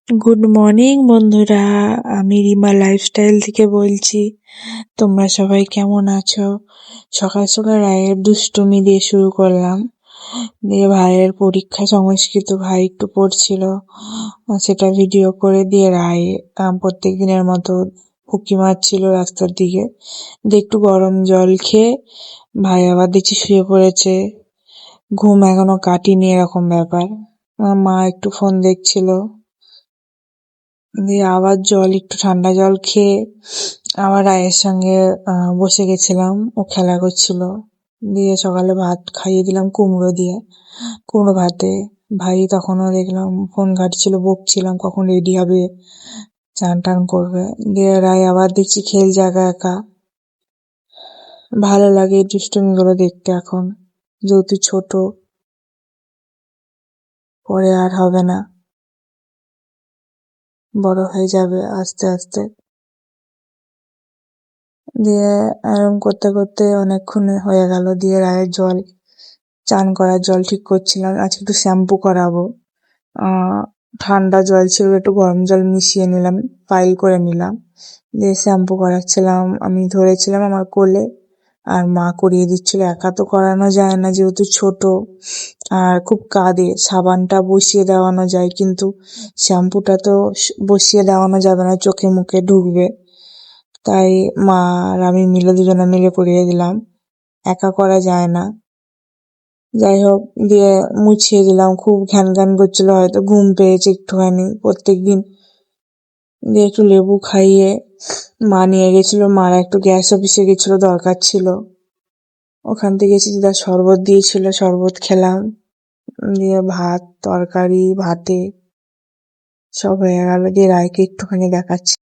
Good morning বন্ধুরা, আমি Rima lifestyle থেকে বলছি। তোমরা সবাই কেমন আছো? সকাল সকাল রায়ের দুষ্টুমি দিয়ে শুরু করলাম। দিয়ে ভাইয়ের পরীক্ষা সংস্কৃত, ভাই একটু পড়ছিল, সেটা ভিডিও করে দিয়ে রায় প্রত্যেক দিনের মতো উঁকি মারছিল রাস্তার দিকে। দিয়ে একটু গরম জল খেয়ে ভাই আবার দেখছি শুয়ে পড়েছে, ঘুম এখনো কাটিনি এরকম ব্যাপার। আমার মা একটু ফোন দেখছিল, দিয়ে আবার একটু ঠান্ডা জল খেয়ে আবার রায়ের সঙ্গে বসে গেছিলাম, ও খেলা করছিল। দিয়ে সকালে ভাত খাইয়ে দিলাম কুমড়ো ভাতে। ভাই তখনও দেখলাম ফোন ঘাঁটছিল, বকছিলাম কখন রেডি হবে, চান টান করবে। দিয়ে রায় আবার দেখছি খেলছে একা একা। ভালো লাগে এই দুষ্টুমিগুলো দেখতে এখন, যেহেতু ছোট, পরে আর হবে না, বড় হয়ে যাবে আস্তে আস্তে। দিয়ে এরম করতে করতে অনেকক্ষণ হয়ে গেল। দিয়ে রায়ের চান করার জল ঠিক করছিলাম, আজকে একটু শ্যাম্পু করাবো। ঠান্ডা জল ছিল, একটু গরম জল মিশিয়ে নিলাম, পাইল করে নিলাম। দিয়ে শ্যাম্পু করাচ্ছিলাম, আমি ধরেছিলাম আমার কোলে, আর মা করিয়ে দিচ্ছিল। একা তো করানো যায় না যেহেতু ছোট, আর খুব কাঁদে। সাবানটা বসিয়ে দেওয়ানো যায়, কিন্তু শ্যাম্পুটা তো বসিয়ে দেওয়ানো যাবে না, চোখে মুখে ঢুকবে। তাই মা আর আমি দুজনে মিলে করিয়ে দিলাম, একা করা যায় না। যাই হোক, দিয়ে মুছিয়ে দিলাম। খুব ঘ্যান ঘ্যান করছিল, হয়তো ঘুম পেয়েছে একটুখানি প্রত্যেকদিন। দিয়ে একটু লেবু খাইয়ে মা নিয়ে গেছিল, মার একটু গ্যাস অফিসে গেছিল, দরকার ছিল, ওখান থেকে এসে দিদা শরবত দিয়েছিল, শরবত খেলাম। দিয়ে ভাত তরকারি ভাতে সব হয়ে গেল। দিয়ে রায়কে একটুখানি দেখাচ্ছি।